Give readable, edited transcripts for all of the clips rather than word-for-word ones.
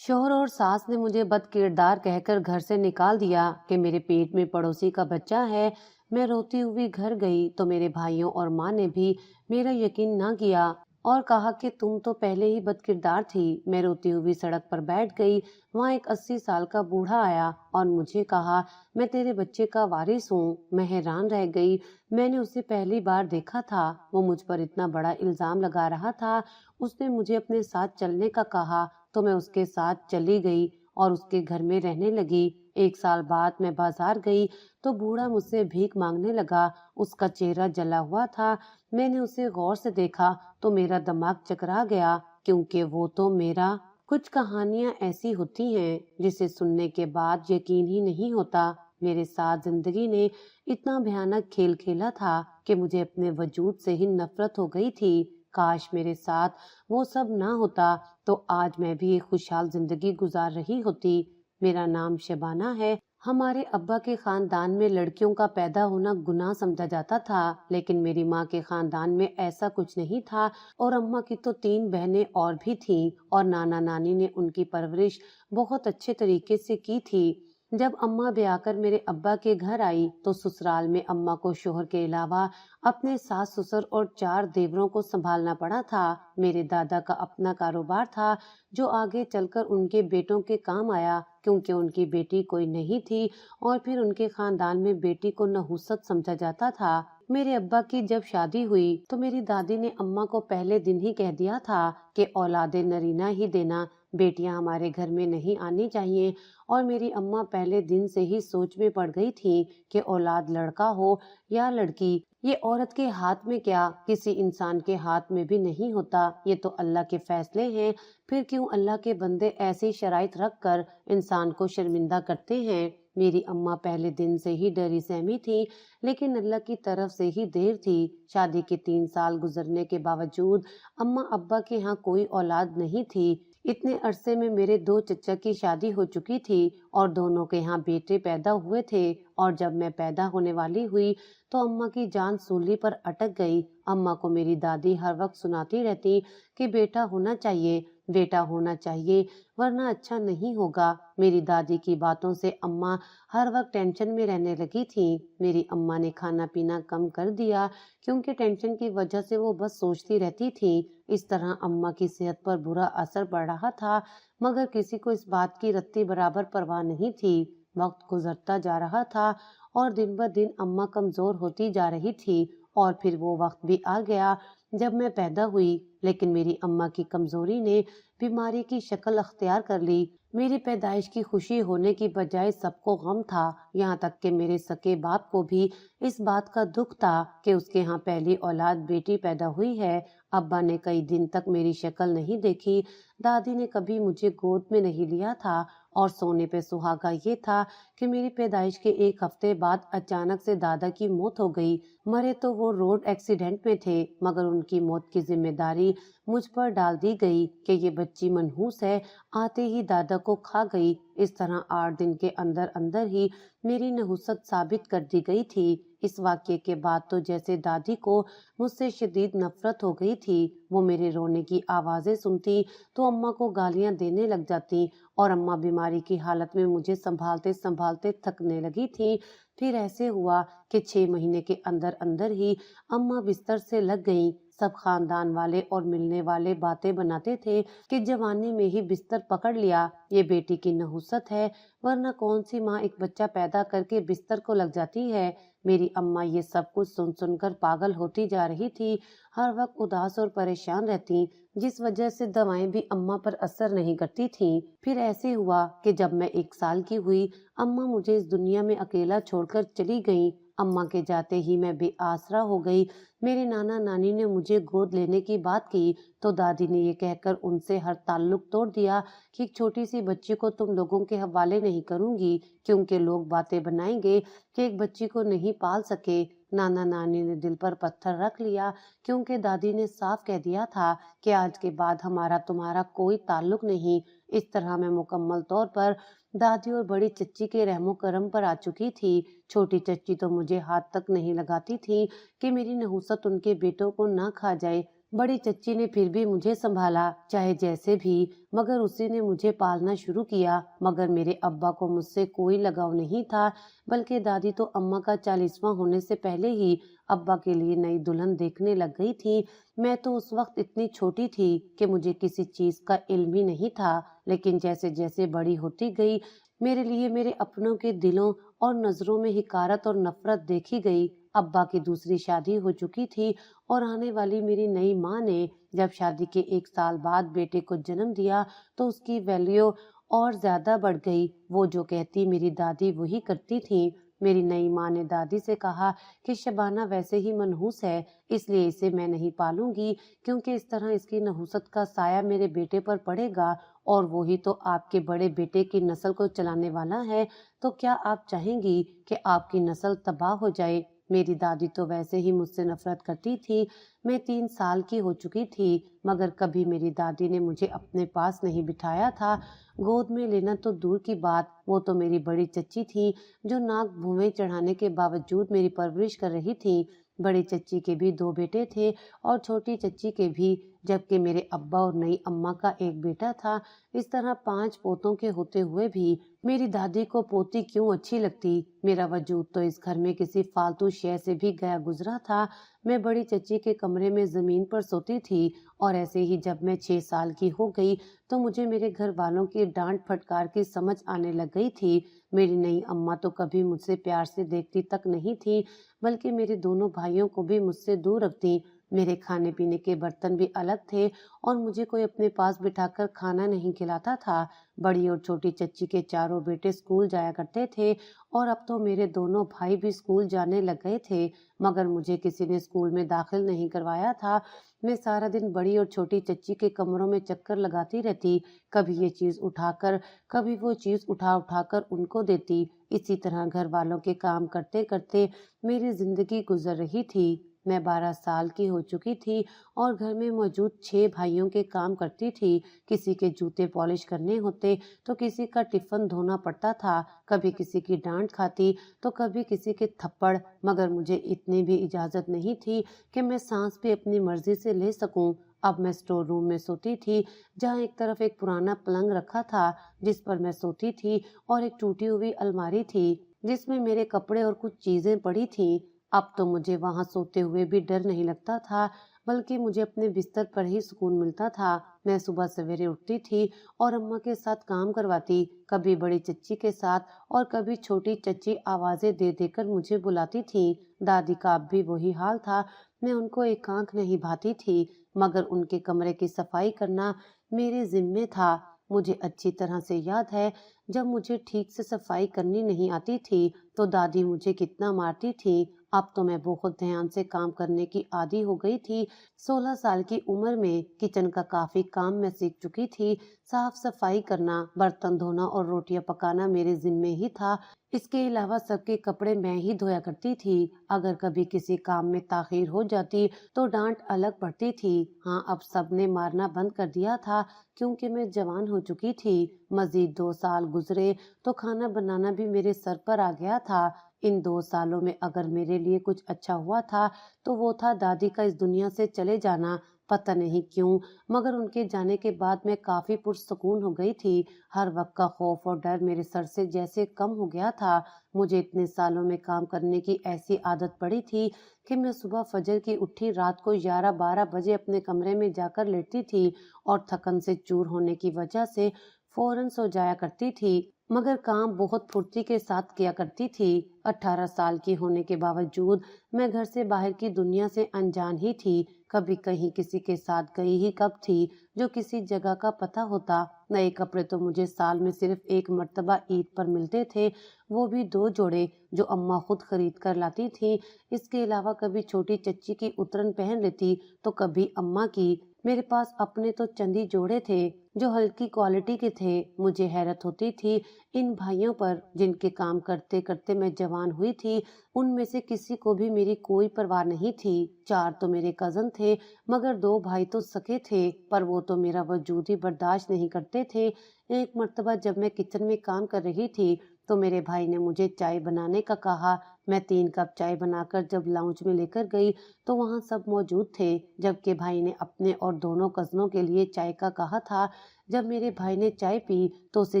शौहर और सास ने मुझे बदकिरदार कहकर घर से निकाल दिया कि मेरे पेट में पड़ोसी का बच्चा है। मैं रोती हुई घर गई तो मेरे भाइयों और माँ ने भी मेरा यकीन ना किया और कहा कि तुम तो पहले ही बदकिरदार थी। मैं रोती हुई सड़क पर बैठ गई। वहाँ एक 80 साल का बूढ़ा आया और मुझे कहा, मैं तेरे बच्चे का वारिस हूँ। मैं हैरान रह गई। मैंने उसे पहली बार देखा था। वो मुझ पर इतना बड़ा इल्जाम लगा रहा था। उसने मुझे अपने साथ चलने का कहा तो मैं उसके साथ चली गई और उसके घर में रहने लगी। 1 साल बाद मैं बाजार गई तो बूढ़ा मुझसे भीख मांगने लगा। उसका चेहरा जला हुआ था। मैंने उसे गौर से देखा तो मेरा दिमाग चकरा गया, क्योंकि वो तो मेरा। कुछ कहानियां ऐसी होती हैं जिसे सुनने के बाद यकीन ही नहीं होता। मेरे साथ जिंदगी ने इतना भयानक खेल खेला था कि मुझे अपने वजूद से ही नफरत हो गई थी। काश मेरे साथ वो सब ना होता तो आज मैं भी एक खुशहाल जिंदगी गुजार रही होती। मेरा नाम शबाना है। हमारे अब्बा के खानदान में लड़कियों का पैदा होना गुनाह समझा जाता था, लेकिन मेरी माँ के खानदान में ऐसा कुछ नहीं था। और अम्मा की तो 3 बहनें और भी थीं और नाना नानी ने उनकी परवरिश बहुत अच्छे तरीके से की थी। जब अम्मा ब्याह कर मेरे अब्बा के घर आई तो ससुराल में अम्मा को शोहर के अलावा अपने सास ससुर और 4 देवरों को संभालना पड़ा था। मेरे दादा का अपना कारोबार था जो आगे चलकर उनके बेटों के काम आया, क्योंकि उनकी बेटी कोई नहीं थी और फिर उनके खानदान में बेटी को नहुसत समझा जाता था। मेरे अब्बा की जब शादी हुई तो मेरी दादी ने अम्मा को पहले दिन ही कह दिया था कि औलादे नरीना ही देना, बेटियां हमारे घर में नहीं आनी चाहिए। और मेरी अम्मा पहले दिन से ही सोच में पड़ गई थी कि औलाद लड़का हो या लड़की, ये औरत के हाथ में क्या, किसी इंसान के हाथ में भी नहीं होता। ये तो अल्लाह के फैसले हैं। फिर क्यों अल्लाह के बंदे ऐसी शराइत रख कर इंसान को शर्मिंदा करते हैं। मेरी अम्मा पहले दिन से ही डरी सहमी थी, लेकिन अल्लाह की तरफ से ही देर थी। शादी के 3 साल गुजरने के बावजूद अम्मा अब्बा के यहाँ कोई औलाद नहीं थी। इतने अरसे में मेरे 2 चचा की शादी हो चुकी थी और दोनों के यहाँ बेटे पैदा हुए थे। और जब मैं पैदा होने वाली हुई तो अम्मा की जान सूली पर अटक गई। अम्मा को मेरी दादी हर वक्त सुनाती रहती कि बेटा होना चाहिए, बेटा होना चाहिए, वरना अच्छा नहीं होगा। मेरी दादी की बातों से अम्मा हर वक्त टेंशन में रहने लगी थी। मेरी अम्मा ने खाना पीना कम कर दिया, क्योंकि टेंशन की वजह से वो बस सोचती रहती थी। इस तरह अम्मा की सेहत पर बुरा असर पड़ रहा था, मगर किसी को इस बात की रत्ती बराबर परवाह नहीं थी। वक्त गुजरता जा रहा था और दिन ब दिन अम्मा कमजोर होती जा रही थी। और फिर वो वक्त भी आ गया जब मैं पैदा हुई, लेकिन मेरी अम्मा की कमजोरी ने बीमारी की शक्ल अख्तियार कर ली। मेरी पैदाइश की खुशी होने की बजाय सबको गम था। यहाँ तक कि मेरे सके बाप को भी इस बात का दुख था कि उसके यहाँ पहली औलाद बेटी पैदा हुई है। अब्बा ने कई दिन तक मेरी शक्ल नहीं देखी। दादी ने कभी मुझे गोद में नहीं लिया था। और सोने पे सुहागा ये था कि मेरी पैदाइश के 1 हफ्ते बाद अचानक से दादा की मौत हो गई। मरे तो वो रोड एक्सीडेंट में थे, मगर उनकी मौत की जिम्मेदारी मुझ पर डाल दी गई कि ये बच्ची मनहूस है, आते ही दादा को खा गई। इस तरह 8 दिन के अंदर अंदर ही मेरी नहुसत साबित कर दी गई थी। इस वाक्य के बाद तो जैसे दादी को मुझसे शदीद नफरत हो गई थी। वो मेरे रोने की आवाजें सुनती तो अम्मा को गालियां देने लग जाती और अम्मा बीमारी की हालत में मुझे संभालते संभालते थकने लगी थी। फिर ऐसे हुआ कि 6 महीने के अंदर अंदर ही अम्मा बिस्तर से लग गईं। सब खानदान वाले और मिलने वाले बातें बनाते थे कि जवानी में ही बिस्तर पकड़ लिया, ये बेटी की नहुसत है, वरना कौन सी माँ एक बच्चा पैदा करके बिस्तर को लग जाती है। मेरी अम्मा ये सब कुछ सुन सुनकर पागल होती जा रही थी। हर वक्त उदास और परेशान रहती, जिस वजह से दवाएं भी अम्मा पर असर नहीं करती थीं। फिर ऐसे हुआ कि जब मैं 1 साल की हुई, अम्मा मुझे इस दुनिया में अकेला छोड़कर चली गईं। अम्मा के जाते ही मैं बेआसरा हो गई। मेरे नाना नानी ने मुझे गोद लेने की बात की तो दादी ने ये कहकर उनसे हर ताल्लुक तोड़ दिया कि एक छोटी सी बच्ची को तुम लोगों के हवाले नहीं करूंगी, क्योंकि लोग बातें बनाएंगे कि एक बच्ची को नहीं पाल सके। नाना नानी ने दिल पर पत्थर रख लिया, क्योंकि दादी ने साफ कह दिया था कि आज के बाद हमारा तुम्हारा कोई ताल्लुक नहीं। इस तरह मैं मुकम्मल तौर पर दादी और बड़ी चच्ची के रहमो करम पर आ चुकी थी। छोटी चच्ची तो मुझे हाथ तक नहीं लगाती थी कि मेरी नहुसत उनके बेटों को ना खा जाए। बड़ी चच्ची ने फिर भी मुझे संभाला, चाहे जैसे भी, मगर उसी ने मुझे पालना शुरू किया। मगर मेरे अब्बा को मुझसे कोई लगाव नहीं था, बल्कि दादी तो अम्मा का 40वां होने से पहले ही अब्बा के लिए नई दुल्हन देखने लग गई थी। मैं तो उस वक्त इतनी छोटी थी कि मुझे किसी चीज का इल्म ही नहीं था, लेकिन जैसे जैसे बड़ी होती गई, मेरे लिए मेरे अपनों के दिलों और नजरों में हिकारत और नफरत देखी गई। अब्बा की दूसरी शादी हो चुकी थी और आने वाली मेरी नई माँ ने जब शादी के 1 साल बाद बेटे को जन्म दिया तो उसकी वैल्यू और ज्यादा बढ़ गई। वो जो कहती मेरी दादी वही करती थी। मेरी नई माँ ने दादी से कहा कि शबाना वैसे ही मनहूस है, इसलिए इसे मैं नहीं पालूंगी, क्योंकि इस तरह इसकी नहुसत का साया मेरे बेटे पर पड़ेगा और वही तो आपके बड़े बेटे की नस्ल को चलाने वाला है। तो क्या आप चाहेंगी कि आपकी नस्ल तबाह हो जाए? मेरी दादी तो वैसे ही मुझसे नफरत करती थी। मैं 3 साल की हो चुकी थी, मगर कभी मेरी दादी ने मुझे अपने पास नहीं बिठाया था। गोद में लेना तो दूर की बात, वो तो मेरी बड़ी चच्ची थी, जो नाक भूमे चढ़ाने के बावजूद मेरी परवरिश कर रही थी। बड़ी चच्ची के भी 2 बेटे थे और छोटी चच्ची के भी, जबकि मेरे अब्बा और नई अम्मा का एक बेटा था। इस तरह 5 पोतों के होते हुए भी मेरी दादी को पोती क्यों अच्छी लगती? मेरा वजूद तो इस घर में किसी फालतू शय से भी गया गुजरा था। मैं बड़ी चच्ची के कमरे में जमीन पर सोती थी और ऐसे ही जब मैं 6 साल की हो गई तो मुझे मेरे घर वालों की डांट फटकार की समझ आने लग गई थी। मेरी नई अम्मा तो कभी मुझसे प्यार से देखती तक नहीं थी, बल्कि मेरे दोनों भाइयों को भी मुझसे दूर रखती। मेरे खाने पीने के बर्तन भी अलग थे और मुझे कोई अपने पास बिठाकर खाना नहीं खिलाता था। बड़ी और छोटी चच्ची के चारों बेटे स्कूल जाया करते थे और अब तो मेरे दोनों भाई भी स्कूल जाने लग गए थे, मगर मुझे किसी ने स्कूल में दाखिल नहीं करवाया था। मैं सारा दिन बड़ी और छोटी चच्ची के कमरों में चक्कर लगाती रहती, कभी ये चीज उठाकर, कभी वो चीज उठा उठाकर उनको देती। इसी तरह घर वालों के काम करते करते मेरी जिंदगी गुजर रही थी। मैं 12 साल की हो चुकी थी और घर में मौजूद 6 भाइयों के काम करती थी। किसी के जूते पॉलिश करने होते तो किसी का टिफिन धोना पड़ता था, कभी किसी की डांट खाती तो कभी किसी के थप्पड़, मगर मुझे इतनी भी इजाजत नहीं थी कि मैं सांस भी अपनी मर्जी से ले सकूं। अब मैं स्टोर रूम में सोती थी, जहां एक तरफ एक पुराना पलंग रखा था जिस पर मैं सोती थी और एक टूटी हुई अलमारी थी जिसमें मेरे कपड़े और कुछ चीजें पड़ी थी। अब तो मुझे वहां सोते हुए भी डर नहीं लगता था, बल्कि मुझे अपने बिस्तर पर ही सुकून मिलता था। मैं सुबह सवेरे उठती थी और अम्मा के साथ काम करवाती, कभी बड़ी चच्ची के साथ और कभी छोटी चच्ची आवाजें दे देकर मुझे बुलाती थी। दादी का अब भी वही हाल था। मैं उनको एक आंख नहीं भाती थी, मगर उनके कमरे की सफाई करना मेरे जिम्मे था। मुझे अच्छी तरह से याद है, जब मुझे ठीक से सफाई करनी नहीं आती थी तो दादी मुझे कितना मारती थी। अब तो मैं बहुत ध्यान से काम करने की आदी हो गई थी। 16 साल की उम्र में किचन का काफी काम मैं सीख चुकी थी। साफ सफाई करना, बर्तन धोना और रोटियां पकाना मेरे जिम्मे ही था। इसके अलावा सबके कपड़े मैं ही धोया करती थी। अगर कभी किसी काम में ताखीर हो जाती तो डांट अलग पड़ती थी। हाँ, अब सबने मारना बंद कर दिया था क्योंकि मैं जवान हो चुकी थी। मजीद 2 साल गुजरे तो खाना बनाना भी मेरे सर पर आ गया था। इन 2 सालों में अगर मेरे लिए कुछ अच्छा हुआ था तो वो था दादी का इस दुनिया से चले जाना। पता नहीं क्यों, मगर उनके जाने के बाद मैं काफी पुरसुकून हो गई थी। हर वक्त का खौफ और डर मेरे सर से जैसे कम हो गया था। मुझे इतने सालों में काम करने की ऐसी आदत पड़ी थी कि मैं सुबह फजर की उठी रात को 11-12 बजे अपने कमरे में जाकर लेटती थी और थकन से चूर होने की वजह से फौरन सो जाया करती थी, मगर काम बहुत फुर्ती के साथ किया करती थी। 18 साल की होने के बावजूद मैं घर से बाहर की दुनिया से अनजान ही थी। कभी कहीं किसी के साथ गई ही कब थी जो किसी जगह का पता होता। नए कपड़े तो मुझे साल में सिर्फ एक मर्तबा ईद पर मिलते थे, वो भी 2 जोड़े जो अम्मा खुद खरीद कर लाती थी। इसके अलावा कभी छोटी चच्ची की उतरन पहन लेती तो कभी अम्मा की। मेरे पास अपने तो चंदी जोड़े थे जो हल्की क्वालिटी के थे। मुझे हैरत होती थी इन भाइयों पर जिनके काम करते करते मैं जवान हुई थी। उनमें से किसी को भी मेरी कोई परवाह नहीं थी। 4 तो मेरे कजन थे, मगर 2 भाई तो सके थे, पर वो तो मेरा वजूद ही बर्दाश्त नहीं करते थे। एक मर्तबा जब मैं किचन में काम कर रही थी तो मेरे भाई ने मुझे चाय बनाने का कहा। मैं 3 कप चाय बनाकर जब लाउंज में लेकर गई तो वहाँ सब मौजूद थे, जबकि भाई ने अपने और दोनों कज़नों के लिए चाय का कहा था। जब मेरे भाई ने चाय पी तो उसे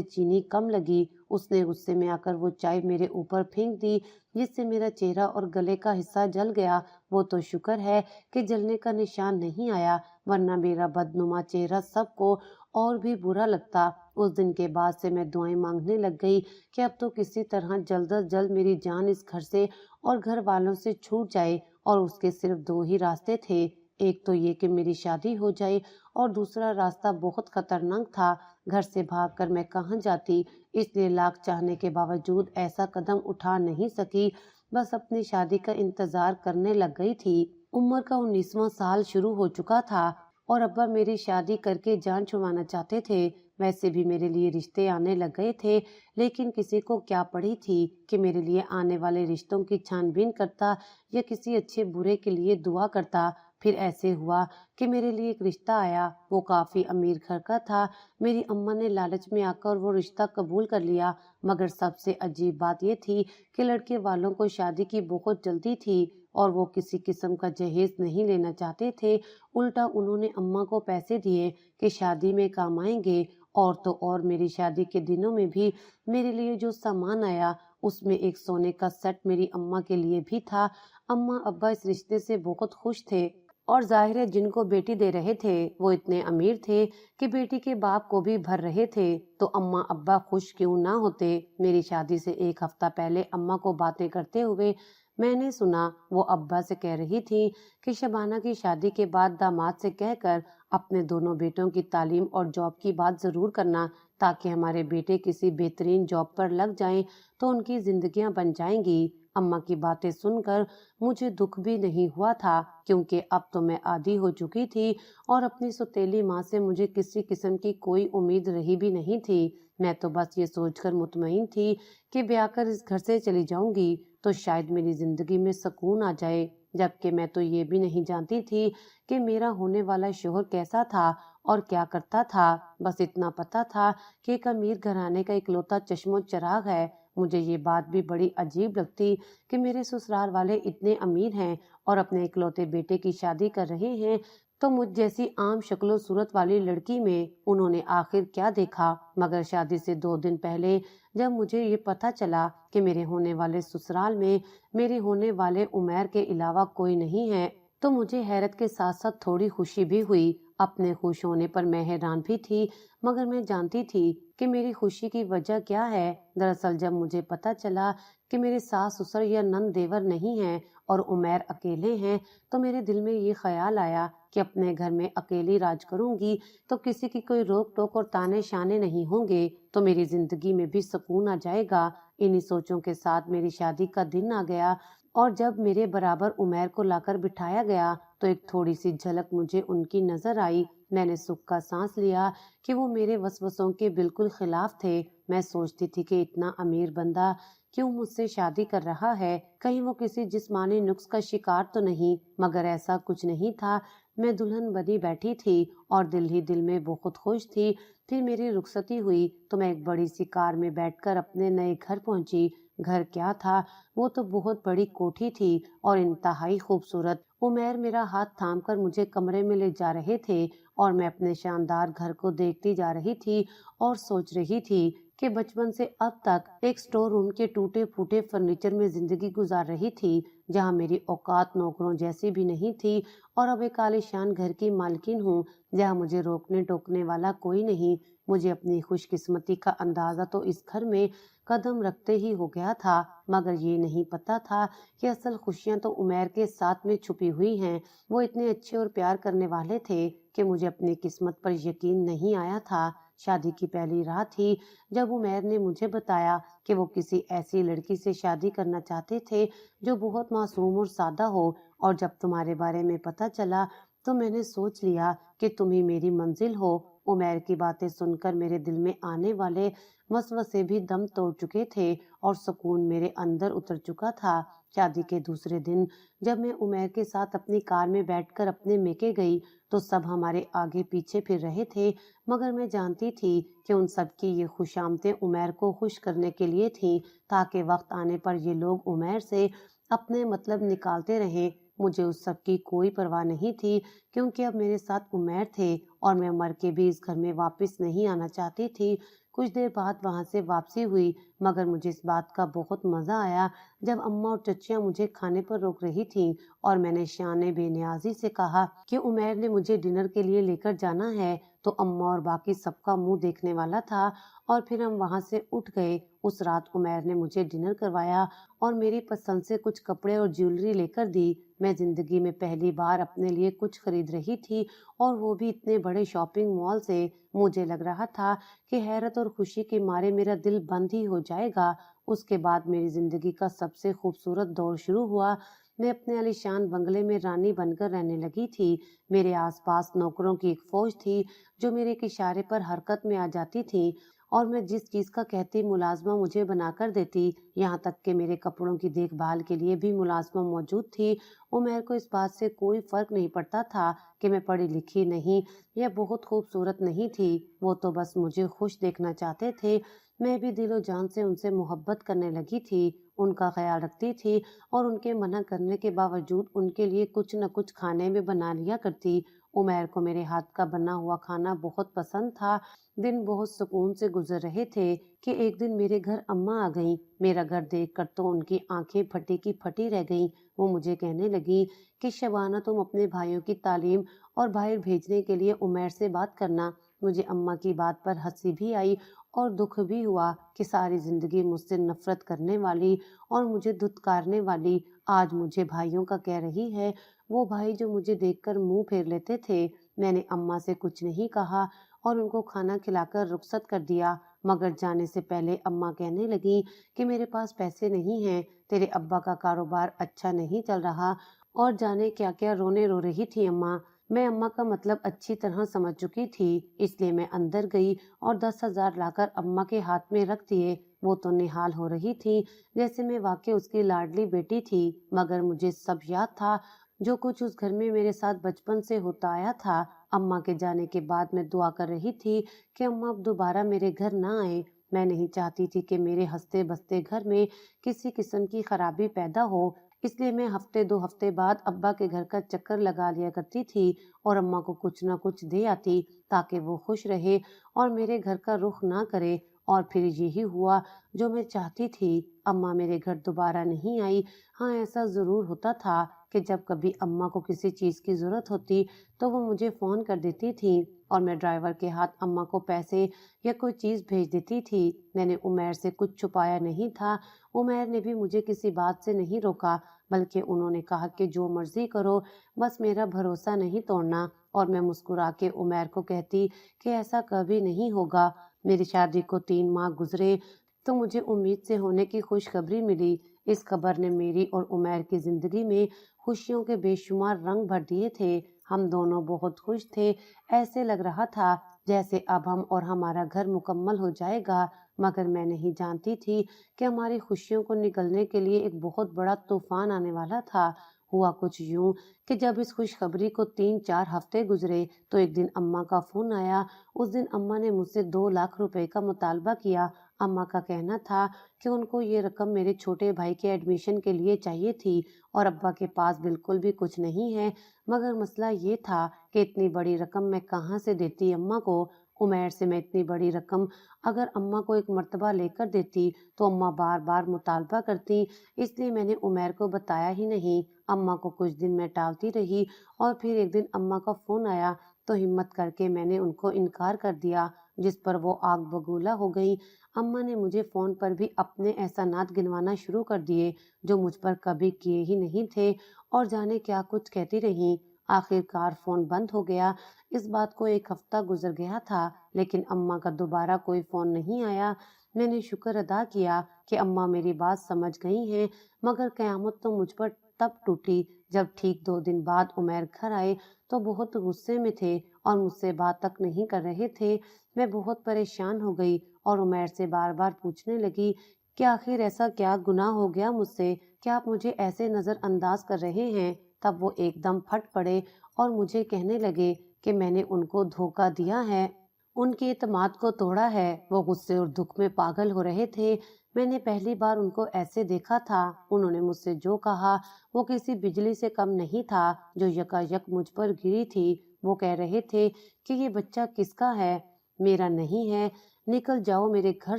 चीनी कम लगी। उसने गुस्से में आकर वो चाय मेरे ऊपर फेंक दी, जिससे मेरा चेहरा और गले का हिस्सा जल गया। वो तो शुक्र है कि जलने का निशान नहीं आया, वरना मेरा बदनुमा चेहरा सबको और भी बुरा लगता। उस दिन के बाद से मैं दुआएं मांगने लग गई कि अब तो किसी तरह जल्द अज जल्द मेरी जान इस घर से और घर वालों से छूट जाए। और उसके सिर्फ 2 ही रास्ते थे, एक तो ये कि मेरी शादी हो जाए और दूसरा रास्ता बहुत खतरनाक था। घर से भागकर मैं कहाँ जाती, इसलिए लाख चाहने के बावजूद ऐसा कदम उठा नहीं सकी। बस अपनी शादी का इंतजार करने लग गई थी। उम्र का 19वां साल शुरू हो चुका था और अब्बा मेरी शादी करके जान छुड़वाना चाहते थे। वैसे भी मेरे लिए रिश्ते आने लग गए थे, लेकिन किसी को क्या पड़ी थी कि मेरे लिए आने वाले रिश्तों की छानबीन करता या किसी अच्छे बुरे के लिए दुआ करता। फिर ऐसे हुआ कि मेरे लिए एक रिश्ता आया। वो काफी अमीर घर का था। मेरी अम्मा ने लालच में आकर वो रिश्ता कबूल कर लिया, मगर सबसे अजीब बात ये थी कि लड़के वालों को शादी की बहुत जल्दी थी और वो किसी किस्म का जहेज नहीं लेना चाहते थे। उल्टा उन्होंने अम्मा को पैसे दिए कि शादी में काम आएंगे। और तो और मेरी शादी के दिनों में भी मेरे लिए जो सामान आया उसमें एक सोने का सेट मेरी अम्मा के लिए भी था। अम्मा अब्बा इस रिश्ते से बहुत खुश थे और जाहिर है जिनको बेटी दे रहे थे वो इतने अमीर थे कि बेटी के बाप को भी भर रहे थे। तो अम्मा अब्बा खुश क्यों ना होते। मेरी शादी से 1 हफ्ता पहले अम्मा को बातें करते हुए मैंने सुना वो अब्बा से कह रही थी कि शबाना की शादी के बाद दामाद से कहकर अपने दोनों बेटों की तालीम और जॉब की बात जरूर करना, ताकि हमारे बेटे किसी बेहतरीन जॉब पर लग जाएं तो उनकी जिंदगियां बन जाएंगी। अम्मा की बातें सुनकर मुझे दुख भी नहीं हुआ था, क्योंकि अब तो मैं आदी हो चुकी थी और अपनी सौतेली माँ से मुझे किसी किस्म की कोई उम्मीद रही भी नहीं थी। मैं तो बस ये सोचकर मुतमईन थी कि ब्याह कर इस घर से चली जाऊंगी तो शायद मेरी जिंदगी में सुकून आ जाए। जबकि मैं तो ये भी नहीं जानती थी कि मेरा होने वाला शोहर कैसा था और क्या करता था। बस इतना पता था कि एक अमीर घराने का इकलौता चश्मो चराग है। मुझे ये बात भी बड़ी अजीब लगती कि मेरे ससुराल वाले इतने अमीर हैं और अपने इकलौते बेटे की शादी कर रहे हैं, तो मुझ जैसी आम शक्लो सूरत वाली लड़की में उन्होंने आखिर क्या देखा। मगर शादी से 2 दिन पहले जब मुझे ये पता चला कि मेरे होने वाले ससुराल में मेरे होने वाले उमैर के अलावा कोई नहीं है, तो मुझे हैरत के साथ साथ थोड़ी खुशी भी हुई। अपने खुश होने पर मैं हैरान भी थी, मगर मैं जानती थी कि मेरी खुशी की वजह क्या है। दरअसल जब मुझे पता चला कि मेरे सास ससुर या नंद देवर नहीं हैं और उमैर अकेले हैं, तो मेरे दिल में ये ख्याल आया कि अपने घर में अकेली राज करूंगी तो किसी की कोई रोक टोक और ताने शाने नहीं होंगे, तो मेरी जिंदगी में भी सुकून आ जाएगा। इन्हीं सोचों के साथ मेरी शादी का दिन आ गया और जब मेरे बराबर उमैर को लाकर बिठाया गया तो एक थोड़ी सी झलक मुझे उनकी नजर आई। मैंने सुख का सांस लिया कि वो मेरे वसवसों के बिल्कुल खिलाफ थे। मैं सोचती थी कि इतना अमीर बंदा क्यों मुझसे शादी कर रहा है, कहीं वो किसी जिस्मानी नुक्स का शिकार तो नहीं। मगर ऐसा कुछ नहीं था। मैं दुल्हन बनी बैठी थी और दिल ही दिल में बहुत खुश थी। फिर मेरी रुखसती हुई तो मैं एक बड़ी सी कार में बैठकर अपने नए घर पहुंची। घर क्या था, वो तो बहुत बड़ी कोठी थी और इंतहाई खूबसूरत। उमैर मेरा हाथ थामकर मुझे कमरे में ले जा रहे थे और मैं अपने शानदार घर को देखती जा रही थी और सोच रही थी कि बचपन से अब तक एक स्टोर रूम के टूटे फूटे फर्नीचर में जिंदगी गुजार रही थी, जहां मेरी औकात नौकरों जैसी भी नहीं थी, और अब एक आलीशान घर की मालकिन हूँ जहां मुझे रोकने टोकने वाला कोई नहीं। मुझे अपनी खुशकिस्मती का अंदाजा तो इस घर में कदम रखते ही हो गया था, मगर ये नहीं पता था कि असल खुशियां तो उमैर के साथ में छुपी हुई हैं। वो इतने अच्छे और प्यार करने वाले थे कि मुझे अपनी किस्मत पर यकीन नहीं आया था। शादी की पहली रात ही जब उमैर ने मुझे बताया कि वो किसी ऐसी लड़की से शादी करना चाहते थे जो बहुत मासूम और सादा हो, और जब तुम्हारे बारे में पता चला तो मैंने सोच लिया कि तुम ही मेरी मंजिल हो। उमैर की बातें सुनकर मेरे दिल में आने वाले वसवसे भी दम तोड़ चुके थे और सुकून मेरे अंदर उतर चुका था। शादी के दूसरे दिन जब मैं उमैर के साथ अपनी कार में बैठकर अपने मेके गई तो सब हमारे आगे पीछे फिर रहे थे, मगर मैं जानती थी कि उन सब की ये खुशामतें उमैर को खुश करने के लिए थीं, ताकि वक्त आने पर ये लोग उमैर से अपने मतलब निकालते रहें। मुझे उस सब की कोई परवाह नहीं थी, क्योंकि अब मेरे साथ उमैर थे और मैं मर के भी इस घर में वापस नहीं आना चाहती थी। कुछ देर बाद वहां से वापसी हुई, मगर मुझे इस बात का बहुत मजा आया जब अम्मा और चचियां मुझे खाने पर रोक रही थीं और मैंने शान बेनियाजी से कहा कि उमैर ने मुझे डिनर के लिए लेकर जाना है, तो अम्मा और बाकी सबका मुंह देखने वाला था और फिर हम वहां से उठ गए। उस रात उमैर ने मुझे डिनर करवाया और मेरी पसंद से कुछ कपड़े और ज्वेलरी लेकर दी। मैं जिंदगी में पहली बार अपने लिए कुछ खरीद रही थी और वो भी इतने बड़े शॉपिंग मॉल से। मुझे लग रहा था कि हैरत और खुशी के मारे मेरा दिल बंद ही हो जाएगा। उसके बाद मेरी जिंदगी का सबसे खूबसूरत दौर शुरू हुआ। मैं अपने आलीशान बंगले में रानी बनकर रहने लगी थी। मेरे आसपास नौकरों की एक फौज थी जो मेरे एक इशारे पर हरकत में आ जाती थी और मैं जिस चीज का कहती मुलाजमा मुझे बनाकर देती। यहाँ तक कि मेरे कपड़ों की देखभाल के लिए भी मुलाजमा मौजूद थी। उमर को इस बात से कोई फर्क नहीं पड़ता था कि मैं पढ़ी लिखी नहीं या बहुत खूबसूरत नहीं थी। वो तो बस मुझे खुश देखना चाहते थे। मैं भी दिलो जान से उनसे मोहब्बत करने लगी थी, उनका ख्याल रखती थी और उनके मना करने के बावजूद उनके लिए कुछ न कुछ खाने में बना लिया करती। उमर को मेरे हाथ का बना हुआ खाना बहुत पसंद था। दिन बहुत सुकून से गुजर रहे थे कि एक दिन मेरे घर अम्मा आ गईं। मेरा घर देखकर तो उनकी आंखें फटी की फटी रह गईं। वो मुझे कहने लगी कि शबाना, तुम अपने भाइयों की तालीम और बाहर भेजने के लिए उमर से बात करना। मुझे अम्मा की बात पर हंसी भी आई और दुख भी हुआ कि सारी जिंदगी मुझसे नफरत करने वाली और मुझे धुतकारने वाली आज मुझे भाइयों का कह रही है। वो भाई जो मुझे देखकर मुंह फेर लेते थे। मैंने अम्मा से कुछ नहीं कहा और उनको खाना खिलाकर रुखसत कर दिया, मगर जाने से पहले अम्मा कहने लगी कि मेरे पास पैसे नहीं हैं, तेरे अब्बा का कारोबार अच्छा नहीं चल रहा और जाने क्या क्या रोने रो रही थी अम्मा। मैं अम्मा का मतलब अच्छी तरह समझ चुकी थी, इसलिए मैं अंदर गई और 10,000 लाकर अम्मा के हाथ में रख दिए। वो तो निहाल हो रही थी जैसे मैं वाकई उसकी लाडली बेटी थी, मगर मुझे सब याद था जो कुछ उस घर में मेरे साथ बचपन से होता आया था। अम्मा के जाने के बाद मैं दुआ कर रही थी कि अम्मा अब दोबारा मेरे घर ना आए। मैं नहीं चाहती थी कि मेरे हंसते बसते घर में किसी किस्म की खराबी पैदा हो, इसलिए मैं हफ्ते 2 हफ्ते बाद अब्बा के घर का चक्कर लगा लिया करती थी और अम्मा को कुछ ना कुछ दे आती ताकि वो खुश रहे और मेरे घर का रुख ना करे। और फिर यही हुआ जो मैं चाहती थी। अम्मा मेरे घर दोबारा नहीं आई। हाँ, ऐसा जरूर होता था कि जब कभी अम्मा को किसी चीज की जरूरत होती तो वो मुझे फोन कर देती थी और मैं ड्राइवर के हाथ अम्मा को पैसे या कोई चीज भेज देती थी। मैंने उमर से कुछ छुपाया नहीं था। उमर ने भी मुझे किसी बात से नहीं रोका, बल्कि उन्होंने कहा कि जो मर्जी करो, बस मेरा भरोसा नहीं तोड़ना। और मैं मुस्कुरा के उमर को कहती कि ऐसा कभी नहीं होगा। मेरी शादी को 3 माह गुजरे तो मुझे उम्मीद से होने की खुशखबरी मिली। इस खबर ने मेरी और उमर की जिंदगी में खुशियों के बेशुमार रंग भर दिए थे। हम दोनों बहुत खुश थे। ऐसे लग रहा था जैसे अब हम और हमारा घर मुकम्मल हो जाएगा, मगर मैं नहीं जानती थी कि हमारी खुशियों को निगलने के लिए एक बहुत बड़ा तूफान आने वाला था। हुआ कुछ यूं कि जब इस खुशखबरी को 3-4 हफ्ते गुजरे तो एक दिन अम्मा का फोन आया। उस दिन अम्मा ने मुझसे 2 लाख रुपए का मुतालबा किया। अम्मा का कहना था कि उनको ये रकम मेरे छोटे भाई के एडमिशन के लिए चाहिए थी और अब्बा के पास बिल्कुल भी कुछ नहीं है। मगर मसला ये था कि इतनी बड़ी रकम मैं कहाँ से देती अम्मा को। उमर से मैं इतनी बड़ी रकम अगर अम्मा को एक मर्तबा लेकर देती तो अम्मा बार बार मुतालबा करती, इसलिए मैंने उमर को बताया ही नहीं। अम्मा को कुछ दिन मैं टालती रही और फिर एक दिन अम्मा का फोन आया तो हिम्मत करके मैंने उनको इनकार कर दिया, जिस पर वो आग बबूला हो गई। अम्मा ने मुझे फोन पर भी अपने एहसानात गिनवाना शुरू कर दिए जो मुझ पर कभी किए ही नहीं थे और जाने क्या कुछ कहती रहीं। आखिरकार फोन बंद हो गया। इस बात को 1 हफ्ता गुजर गया था, लेकिन अम्मा का दोबारा कोई फोन नहीं आया। मैंने शुक्र अदा किया कि अम्मा मेरी बात समझ गई हैं, मगर कयामत तो मुझ पर तब टूटी जब ठीक 2 दिन बाद उमैर घर आए तो बहुत गुस्से में थे और मुझसे बात तक नहीं कर रहे थे। मैं बहुत परेशान हो गई और उमैर से बार बार पूछने लगी कि आखिर ऐसा क्या गुनाह हो गया मुझसे, क्या आप मुझे ऐसे नज़रअंदाज कर रहे हैं। तब वो एकदम फट पड़े और मुझे कहने लगे कि मैंने उनको धोखा दिया है, उनके एतमाद को तोड़ा है। वो गुस्से और दुख में पागल हो रहे थे। मैंने पहली बार उनको ऐसे देखा था। उन्होंने मुझसे जो कहा वो किसी बिजली से कम नहीं था जो यकायक मुझ पर गिरी थी। वो कह रहे थे कि ये बच्चा किसका है, मेरा नहीं है, निकल जाओ मेरे घर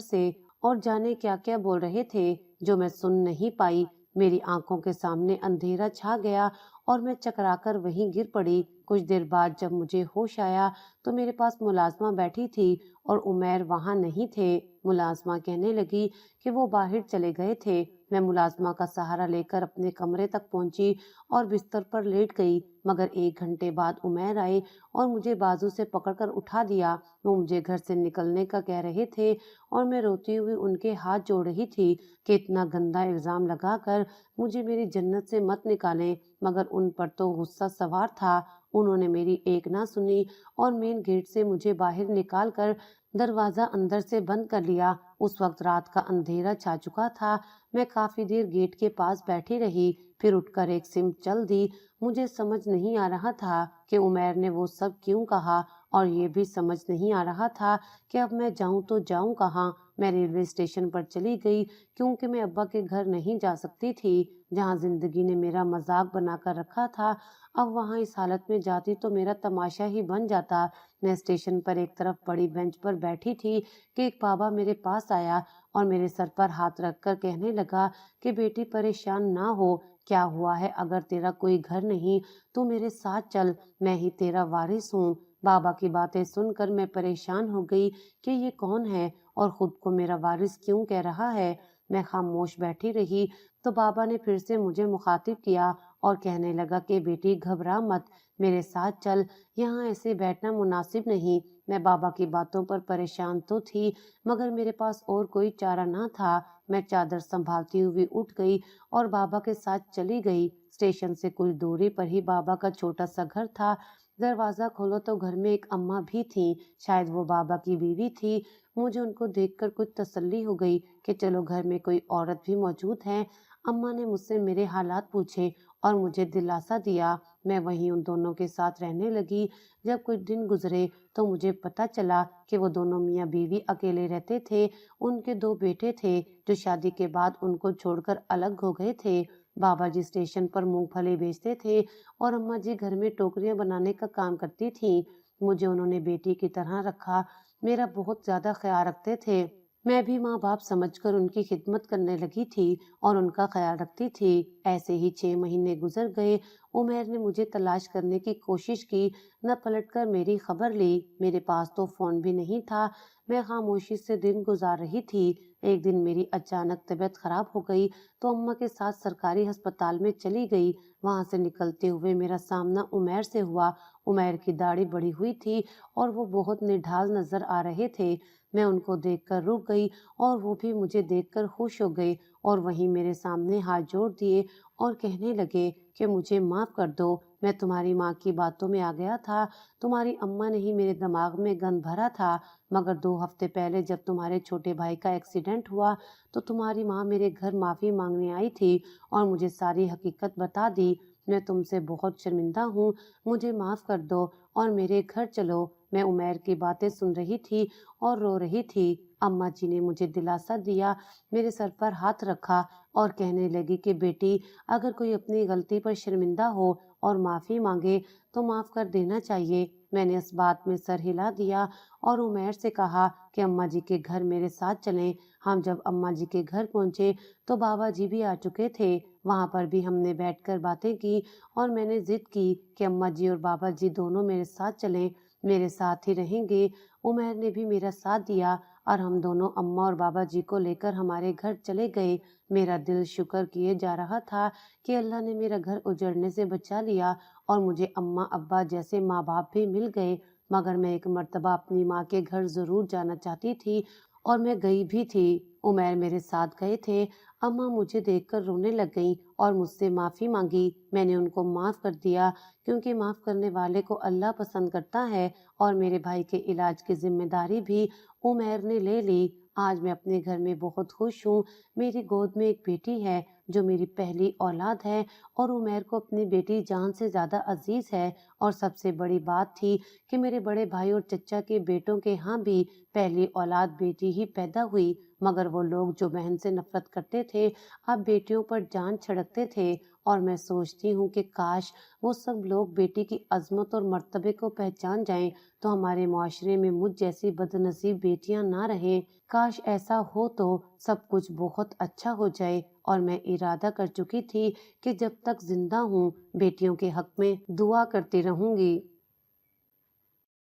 से। और जाने क्या क्या बोल रहे थे जो मैं सुन नहीं पाई। मेरी आंखों के सामने अंधेरा छा गया और मैं चकराकर वहीं गिर पड़ी। कुछ देर बाद जब मुझे होश आया तो मेरे पास मुलाजमा बैठी थी और उमैर वहां नहीं थे। मुलाजमा कहने लगी कि वो बाहर चले गए थे। मैं मुलाजमा का सहारा लेकर अपने कमरे तक पहुंची और बिस्तर पर लेट गई, मगर 1 घंटे बाद उमैर आए और मुझे बाजू से पकड़कर उठा दिया। वो मुझे घर से निकलने का कह रहे थे और मैं रोती हुई उनके हाथ जोड़ रही थी कि इतना गंदा इल्जाम लगाकर मुझे मेरी जन्नत से मत निकालें, मगर उन पर तो गुस्सा सवार था। उन्होंने मेरी एक ना सुनी और मेन गेट से मुझे बाहर निकाल कर दरवाजा अंदर से बंद कर लिया। उस वक्त रात का अंधेरा छा चुका था। मैं काफी देर गेट के पास बैठी रही, फिर उठकर एक सिम चल दी। मुझे समझ नहीं आ रहा था कि उमैर ने वो सब क्यों कहा और ये भी समझ नहीं आ रहा था कि अब मैं जाऊं तो जाऊं कहाँ। मैं रेलवे स्टेशन पर चली गई क्योंकि मैं अब्बा के घर नहीं जा सकती थी जहाँ जिंदगी ने मेरा मजाक बनाकर रखा था। अब वहाँ इस हालत में जाती तो मेरा तमाशा ही बन जाता। मैं स्टेशन पर एक तरफ बड़ी बेंच पर बैठी थी कि एक बाबा मेरे पास आया और मेरे सर पर हाथ रखकर कहने लगा कि बेटी परेशान ना हो, क्या हुआ है, अगर तेरा कोई घर नहीं तो मेरे साथ चल, मैं ही तेरा वारिस हूँ। बाबा की बातें सुनकर मैं परेशान हो गई कि ये कौन है और खुद को मेरा वारिस क्यों कह रहा है। मैं खामोश बैठी रही तो बाबा ने फिर से मुझे मुखातिब किया और कहने लगा कि बेटी घबरा मत, मेरे साथ चल, यहाँ ऐसे बैठना मुनासिब नहीं। मैं बाबा की बातों पर परेशान तो थी मगर मेरे पास और कोई चारा ना था। मैं चादर संभालती हुई उठ गई और बाबा के साथ चली गई। स्टेशन से कुछ दूरी पर ही बाबा का छोटा सा घर था। दरवाजा खोलो तो घर में एक अम्मा भी थी, शायद वो बाबा की बीवी थी। मुझे उनको देखकर कुछ तसल्ली हो गई कि चलो घर में कोई औरत भी मौजूद है। अम्मा ने मुझसे मेरे हालात पूछे और मुझे दिलासा दिया। मैं वहीं उन दोनों के साथ रहने लगी। जब कुछ दिन गुजरे तो मुझे पता चला कि वो दोनों मियाँ बीवी अकेले रहते थे। उनके 2 बेटे थे जो शादी के बाद उनको छोड़कर अलग हो गए थे। बाबा जी स्टेशन पर मूंगफली बेचते थे और अम्मा जी घर में टोकरियां बनाने का काम करती थी। मुझे उन्होंने बेटी की तरह रखा, मेरा बहुत ज्यादा ख्याल रखते थे। मैं भी माँ बाप समझकर उनकी खिदमत करने लगी थी और उनका ख्याल रखती थी। ऐसे ही 6 महीने गुजर गए। उमैर ने मुझे तलाश करने की कोशिश की, न पलटकर मेरी खबर ली। मेरे पास तो फोन भी नहीं था। मैं खामोशी से दिन गुजार रही थी। एक दिन मेरी अचानक तबीयत खराब हो गई तो अम्मा के साथ सरकारी अस्पताल में चली गई। वहां से निकलते हुए मेरा सामना उमैर से हुआ। उमैर की दाढ़ी बढ़ी हुई थी और वो बहुत निढाल नजर आ रहे थे। मैं उनको देखकर रुक गई और वो भी मुझे देखकर खुश हो गए और वहीं मेरे सामने हाथ जोड़ दिए और कहने लगे कि मुझे माफ कर दो, मैं तुम्हारी माँ की बातों में आ गया था। तुम्हारी अम्मा ने ही मेरे दिमाग में गंद भरा था, मगर 2 हफ्ते पहले जब तुम्हारे छोटे भाई का एक्सीडेंट हुआ तो तुम्हारी माँ मेरे घर माफी मांगने आई थी और मुझे सारी हकीकत बता दी। मैं तुमसे बहुत शर्मिंदा हूँ, मुझे माफ कर दो और मेरे घर चलो। मैं उमैर की बातें सुन रही थी और रो रही थी। अम्मा जी ने मुझे दिलासा दिया, मेरे सर पर हाथ रखा और कहने लगी कि बेटी, अगर कोई अपनी गलती पर शर्मिंदा हो और माफी मांगे तो माफ कर देना चाहिए। मैंने इस बात में सर हिला दिया और उमैर से कहा कि अम्मा जी के घर मेरे साथ चलें। हम जब अम्मा जी के घर पहुंचे तो बाबा जी भी आ चुके थे। वहां पर भी हमने बैठकर बातें की और मैंने जिद की कि अम्मा जी और बाबा जी दोनों मेरे साथ चलें, मेरे साथ ही रहेंगे। उमैर ने भी मेरा साथ दिया और हम दोनों अम्मा और बाबा जी को लेकर हमारे घर चले गए। मेरा दिल शुक्र किए जा रहा था कि अल्लाह ने मेरा घर उजड़ने से बचा लिया और मुझे अम्मा अब्बा जैसे माँ बाप भी मिल गए। मगर मैं एक मर्तबा अपनी माँ के घर जरूर जाना चाहती थी और मैं गई भी थी। उमैर मेरे साथ गए थे। अम्मा मुझे देखकर रोने लग गईं और मुझसे माफ़ी मांगी। मैंने उनको माफ़ कर दिया क्योंकि माफ़ करने वाले को अल्लाह पसंद करता है और मेरे भाई के इलाज की जिम्मेदारी भी उमैर ने ले ली। आज मैं अपने घर में बहुत खुश हूँ। मेरी गोद में एक बेटी है जो मेरी पहली औलाद है और उमैर को अपनी बेटी जान से ज़्यादा अजीज़ है। और सबसे बड़ी बात थी कि मेरे बड़े भाई और चचा के बेटों के यहाँ भी पहली औलाद बेटी ही पैदा हुई, मगर वो लोग जो बहन से नफरत करते थे अब बेटियों पर जान छिड़कते थे। और मैं सोचती हूँ कि काश वो सब लोग बेटी की अजमत और मर्तबे को पहचान जाएं तो हमारे मुआशरे में मुझ जैसी बदनसीब बेटियां ना रहें। काश ऐसा हो तो सब कुछ बहुत अच्छा हो जाए। और मैं इरादा कर चुकी थी कि जब तक जिंदा हूँ बेटियों के हक में दुआ करती रहूंगी।